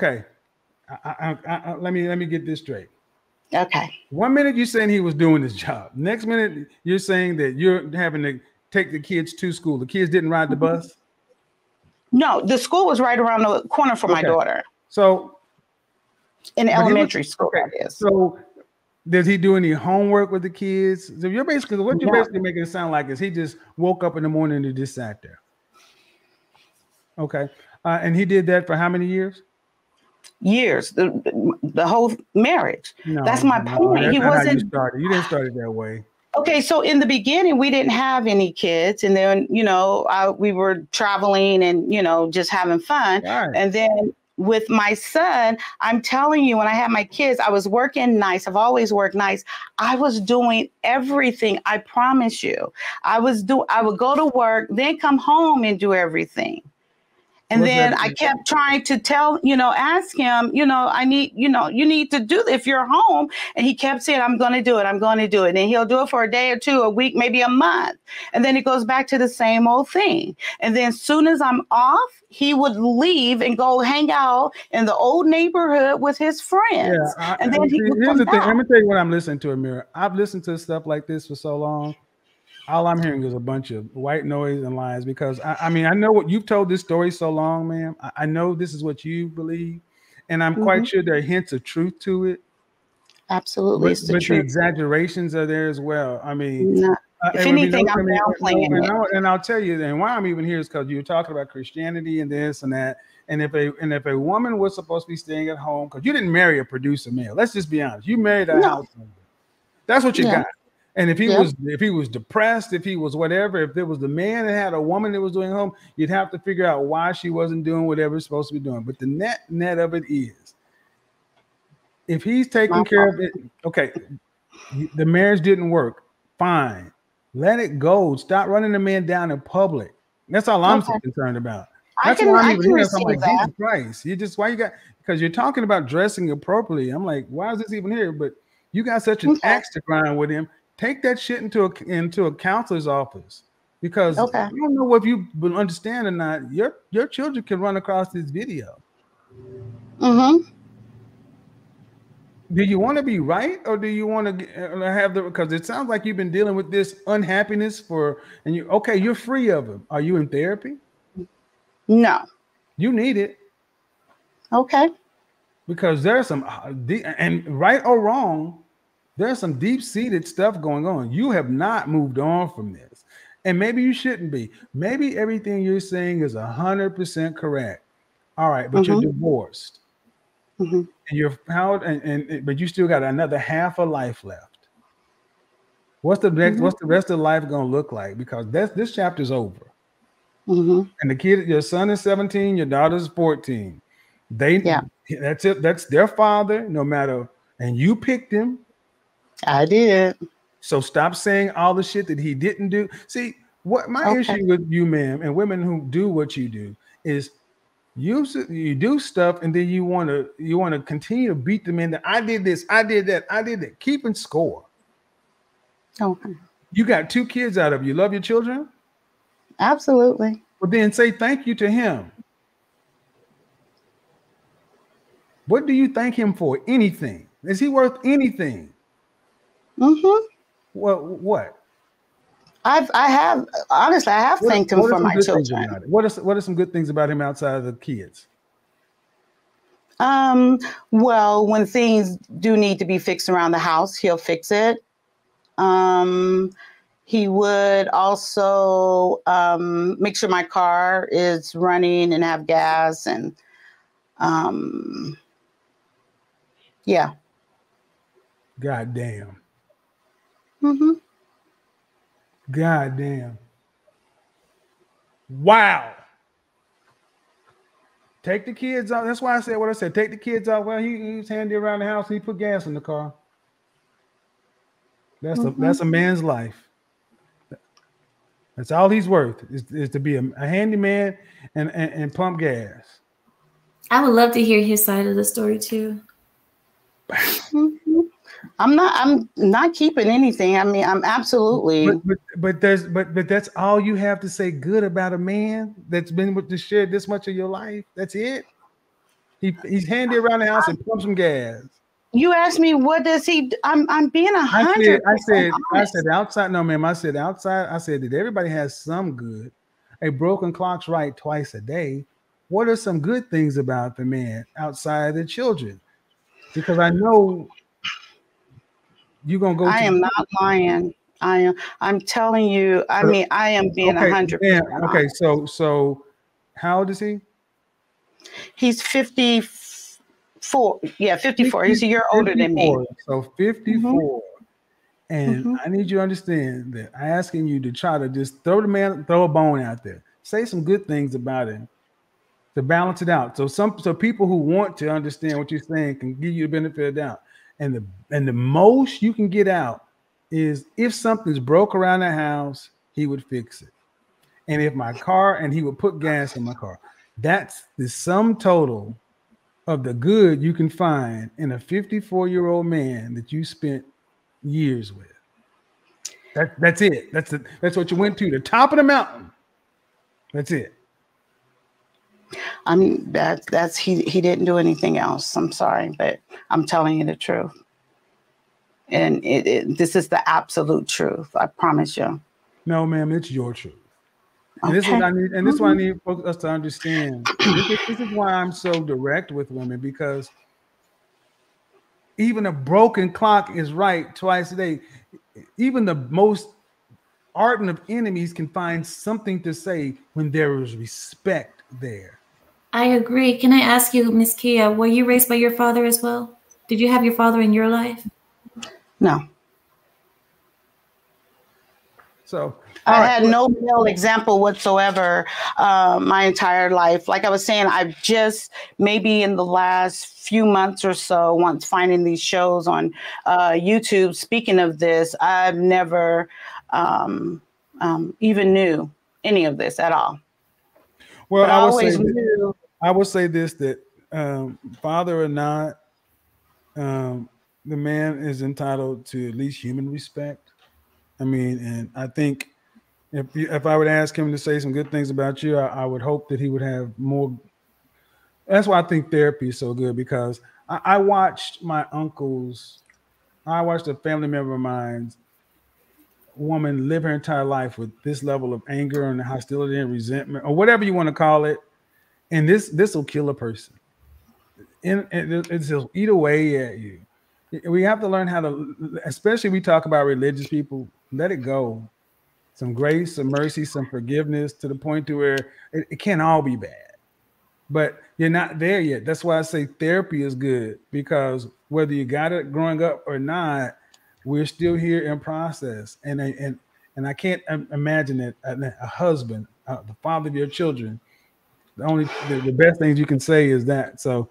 Okay. Let me get this straight. Okay. 1 minute you're saying he was doing his job. Next minute you're saying that you're having to take the kids to school. The kids didn't ride the bus? No, the school was right around the corner for my daughter. So in elementary school, that is. So does he do any homework with the kids? So you're basically basically making it sound like is he just woke up in the morning and just sat there. Okay. And he did that for how many years? Years, the whole marriage. No, that's my point. That's he not wasn't. How you started. You didn't start it that way. Okay, so in the beginning, we didn't have any kids, and then we were traveling and just having fun, right. And then with my son, I'm telling you, when I had my kids, I was working nights. I've always worked nights. I was doing everything. I promise you, I would go to work, then come home and do everything. And then I kept trying to ask him, I need, you need to do this if you're home. And he kept saying, I'm going to do it. I'm going to do it. And he'll do it for a day or two, a week, maybe a month. And then it goes back to the same old thing. And then as soon as I'm off, he would leave and go hang out in the old neighborhood with his friends. Yeah, and then here's the thing. Let me tell you what I'm listening to, Ameera. I've listened to stuff like this for so long. All I'm hearing is a bunch of white noise and lies because I mean, I know what you've told this story so long, ma'am. I know this is what you believe, and I'm quite sure there are hints of truth to it. Absolutely. But the exaggerations are there as well. I mean, if anything, I'm downplaying it. And I'll tell you, and why I'm even here is because you're talking about Christianity and this and that. And if a woman was supposed to be staying at home, because you didn't marry a producer male. Let's just be honest. You married a household. That's what you got. And if he was depressed, if he was whatever, if there was the man that had a woman that was doing home, you'd have to figure out why she wasn't doing whatever it's supposed to be doing. But the net of it is, if he's taking care of it, okay, the marriage didn't work, fine, let it go. Stop running the man down in public. That's all I'm concerned about. That's why I'm even here. I'm like, Jesus Christ, because you're talking about dressing appropriately. I'm like, why is this even here? But you got such an axe to grind with him. Take that shit into a counselor's office because I don't know if you understand or not. Your children can run across this video. Mm-hmm. Do you want to be right or do you want to have because it sounds like you've been dealing with this unhappiness you're free of it. Are you in therapy? No. You need it. Okay. Because there's some and right or wrong, there's some deep-seated stuff going on. You have not moved on from this. And maybe you shouldn't be. Maybe everything you're saying is 100% correct. All right, but you're divorced. And you're out but you still got another half of life left. What's the rest of life going to look like? Because this chapter's over. And your son is 17, your daughter's 14. That's it. That's their father, no matter, and you picked him. I did. So stop saying all the shit that he didn't do. See, what my issue with you, ma'am, and women who do what you do is you do stuff and then you want to continue to beat them in that I did this, I did that, I did that. Keeping score. Okay. You got 2 kids out of you. Love your children? Absolutely. Well, then say thank you to him. What do you thank him for? Anything? Is he worth anything? Well, what? I have thanked him for my children. What are some good things about him outside of the kids? Well, when things do need to be fixed around the house, he'll fix it. He would also make sure my car is running and have gas and yeah. God damn. God damn. Wow. Take the kids out. That's why I said what I said. Take the kids out. Well, he's handy around the house. He put gas in the car. That's a man's life. That's all he's worth is to be a handyman and pump gas. I would love to hear his side of the story too. I'm not keeping anything. I mean, I'm absolutely. But that's all you have to say good about a man that's been with to share this much of your life. That's it. He's handy around the house and pump some gas. You asked me what does he? I'm being 100%. I said outside. No, ma'am. I said outside. I said that everybody has some good. A broken clock's right twice a day. What are some good things about the man outside the children? Because I know you're gonna go. I am not lying. I'm telling you. I mean, I am being 100%. Okay, so how old is he? He's 54. Yeah, 54. He's a year older than me. So 54. And I need you to understand that I'm asking you to try to just throw a bone out there. Say some good things about him to balance it out. So people who want to understand what you're saying can give you the benefit of the doubt. And the most you can get out is if something's broke around the house, he would fix it. And and he would put gas in my car. That's the sum total of the good you can find in a 54-year-old man that you spent years with. That's it. That's what you went to, the top of the mountain. That's it. I mean, that's he didn't do anything else. I'm sorry, but I'm telling you the truth. And this is the absolute truth. I promise you. No, ma'am, it's your truth. And this is what I need, and this is what I need us to understand. This is why I'm so direct with women, because even a broken clock is right twice a day. Even the most ardent of enemies can find something to say when there is respect there. I agree. Can I ask you, Miss Kia, were you raised by your father as well? Did you have your father in your life? No. So I had no male example whatsoever my entire life. Like I was saying, I've just maybe in the last few months or so, once finding these shows on YouTube, speaking of this, I've never even knew any of this at all. Well, I would say this, that father or not, the man is entitled to at least human respect. I mean, and I think if I would ask him to say some good things about you, I would hope that he would have more. That's why I think therapy is so good, because I watched my uncles, I watched a family member of mine's woman live her entire life with this level of anger and hostility and resentment, or whatever you want to call it. And this will kill a person. And it'll eat away at you. We have to learn how to, especially we talk about religious people, let it go. Some grace, some mercy, some forgiveness, to the point to where it can't all be bad. But you're not there yet. That's why I say therapy is good, because whether you got it growing up or not, we're still here in process. And I can't imagine that a husband, the father of your children, the best things you can say is that. So